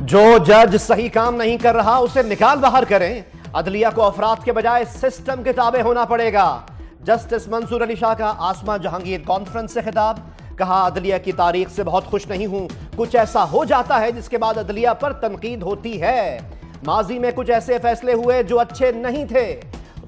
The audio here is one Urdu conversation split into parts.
جو جج صحیح کام نہیں کر رہا اسے نکال باہر کریں. عدلیہ کو افراد کے بجائے سسٹم کے تابع ہونا پڑے گا. جسٹس منصور علی شاہ کا آسما جہانگیر کانفرنس سے خطاب. کہا عدلیہ کی تاریخ سے بہت خوش نہیں ہوں. کچھ ایسا ہو جاتا ہے جس کے بعد عدلیہ پر تنقید ہوتی ہے. ماضی میں کچھ ایسے فیصلے ہوئے جو اچھے نہیں تھے.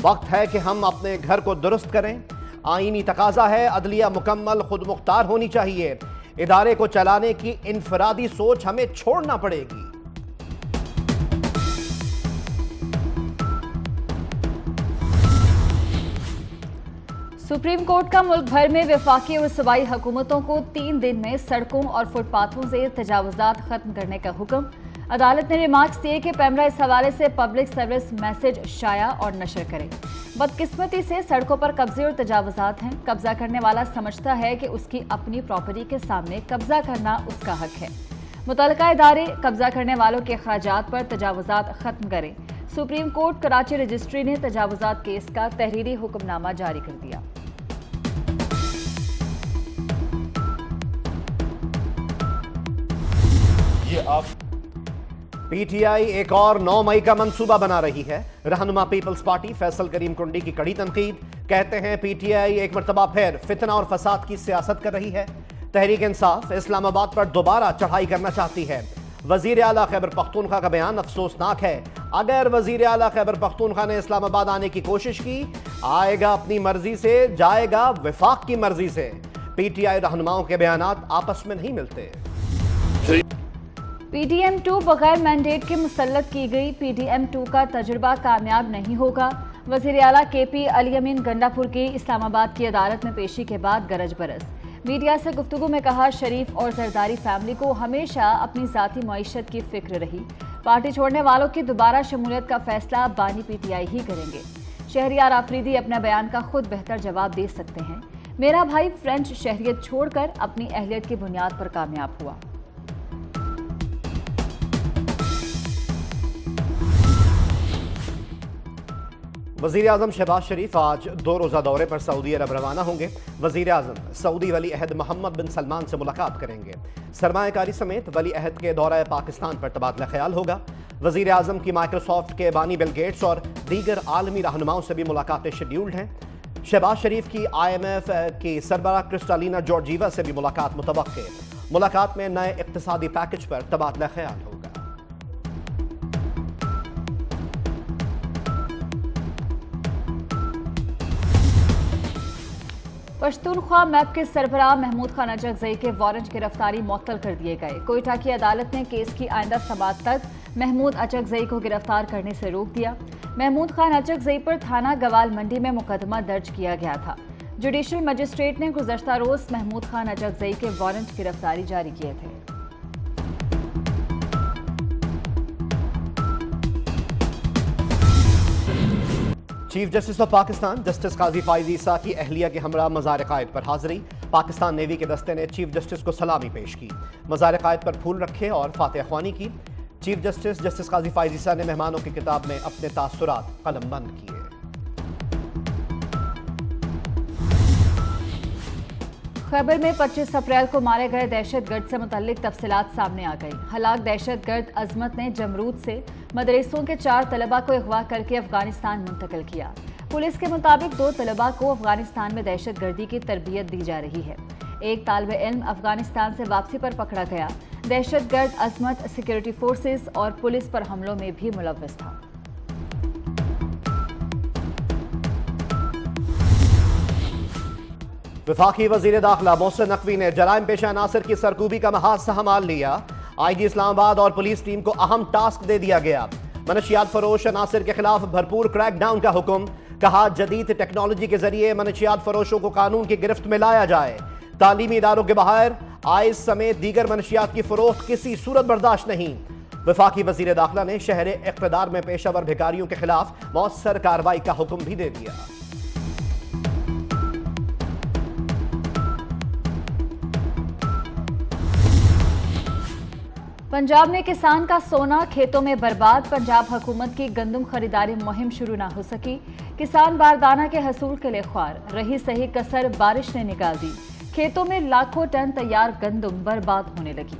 وقت ہے کہ ہم اپنے گھر کو درست کریں. آئینی تقاضا ہے عدلیہ مکمل خود مختار ہونی چاہیے. ادارے کو چلانے کی انفرادی سوچ ہمیں چھوڑنا پڑے گی. سپریم کورٹ کا ملک بھر میں وفاقی اور صوبائی حکومتوں کو 3 دن میں سڑکوں اور فٹ پاتھوں سے تجاوزات ختم کرنے کا حکم. عدالت نے ریمارکس دیے کہ پیمرا اس حوالے سے پبلک سروس میسج شائع اور نشر کرے. بدقسمتی سے سڑکوں پر قبضے اور تجاوزات ہیں. قبضہ کرنے والا سمجھتا ہے کہ اس کی اپنی پراپرٹی کے سامنے قبضہ کرنا اس کا حق ہے. متعلقہ ادارے قبضہ کرنے والوں کے اخراجات پر تجاوزات ختم کریں. سپریم کورٹ کراچی رجسٹری نے تجاوزات کیس کا تحریری حکم نامہ جاری کر دیا. پی ٹی آئی ایک اور 9 مئی کا منصوبہ بنا رہی ہے. رہنما پیپلز پارٹی فیصل کریم کنڈی کی کڑی تنقید. کہتے ہیں پی ٹی آئی ایک مرتبہ پھر فتنہ اور فساد کی سیاست کر رہی ہے. تحریک انصاف اسلام آباد پر دوبارہ چڑھائی کرنا چاہتی ہے. وزیر اعلیٰ خیبر پختونخوا کا بیان افسوسناک ہے. اگر وزیر اعلیٰ خیبر پختونخوا نے اسلام آباد آنے کی کوشش کی، آئے گا اپنی مرضی سے، جائے گا وفاق کی مرضی سے. پی ٹی آئی رہنماؤں کے بیانات آپس میں نہیں ملتے. پی ڈی ایم 2 بغیر مینڈیٹ کے مسلط کی گئی. پی ڈی ایم 2 کا تجربہ کامیاب نہیں ہوگا. وزیر اعلیٰ کے پی علی امین گنڈا پور کی اسلام آباد کی عدالت میں پیشی کے بعد گرج برس. میڈیا سے گفتگو میں کہا شریف اور زرداری فیملی کو ہمیشہ اپنی ذاتی معیشت کی فکر رہی. پارٹی چھوڑنے والوں کی دوبارہ شمولیت کا فیصلہ بانی پی ٹی آئی ہی کریں گے. شہریار آفریدی اپنا بیان کا خود بہتر جواب دے سکتے ہیں. میرا بھائی فرینچ شہریت چھوڑ کر اپنی اہلیت کی بنیاد پر کامیاب ہوا. وزیر اعظم شہباز شریف آج 2 روزہ دورے پر سعودی عرب روانہ ہوں گے. وزیر اعظم سعودی ولی عہد محمد بن سلمان سے ملاقات کریں گے. سرمایہ کاری سمیت ولی عہد کے دورہ پاکستان پر تبادلہ خیال ہوگا. وزیر اعظم کی مائیکروسافٹ کے بانی بل گیٹس اور دیگر عالمی رہنماؤں سے بھی ملاقاتیں شیڈیولڈ ہیں. شہباز شریف کی IMF کی سربراہ کرسٹالینا جارجیوا سے بھی ملاقات متوقع. ملاقات میں نئے اقتصادی پیکج پر تبادلہ خیال ہوگا. پشتونخوا میپ کے سربراہ محمود خان اچکزئی کے وارنٹ گرفتاری معطل کر دیے گئے. کوئٹہ کی عدالت نے کیس کی آئندہ سماعت تک محمود اچکزئی کو گرفتار کرنے سے روک دیا. محمود خان اچکزئی پر تھانہ گوال منڈی میں مقدمہ درج کیا گیا تھا. جوڈیشل مجسٹریٹ نے گزشتہ روز محمود خان اچکزئی کے وارنٹ گرفتاری جاری کیے تھے. Chief justice of Pakistan justice قاضی فائز عیسیٰ کی اہلیہ کے ہمراہ مزار قائد پر حاضری. پاکستان نیوی کے دستے نے چیف جسٹس کو سلامی پیش کی. مزار قائد پر پھول رکھے اور فاتحہ خوانی کی. چیف جسٹس جسٹس قاضی فائز عیسیٰ نے مہمانوں کی کتاب میں اپنے تاثرات قلم بند کیے. خیبر میں 25 اپریل کو مارے گئے دہشت گرد سے متعلق تفصیلات سامنے آ گئی. ہلاک دہشت گرد عظمت نے جمرود سے مدرسوں کے 4 طلباء کو اغوا کر کے افغانستان منتقل کیا. پولیس کے مطابق 2 طلباء کو افغانستان میں دہشت گردی کی تربیت دی جا رہی ہے. ایک طالب علم افغانستان سے واپسی پر پکڑا گیا. دہشت گرد عظمت سیکورٹی فورسز اور پولیس پر حملوں میں بھی ملوث تھا. وفاقی وزیر داخلہ محسن نقوی نے جرائم پیشہ عناصر کی سرکوبی کا محاذ سنبھال لیا. آئی جی اسلام آباد اور پولیس ٹیم کو اہم ٹاسک دے دیا گیا. منشیات فروش عناصر کے خلاف بھرپور کریک ڈاؤن کا حکم. کہا جدید ٹیکنالوجی کے ذریعے منشیات فروشوں کو قانون کی گرفت میں لایا جائے. تعلیمی اداروں کے باہر آئس سمیت دیگر منشیات کی فروخت کسی صورت برداشت نہیں. وفاقی وزیر داخلہ نے شہر اقتدار میں پیشہ ور بھکاریوں کے خلاف مؤثر کارروائی کا حکم بھی دے دیا. پنجاب میں کسان کا سونا کھیتوں میں برباد. پنجاب حکومت کی گندم خریداری مہم شروع نہ ہو سکی. کسان باردانہ کے حصول کے لیے خوار. رہی صحیح کسر بارش نے نکال دی. کھیتوں میں لاکھوں ٹن تیار گندم برباد ہونے لگی.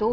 2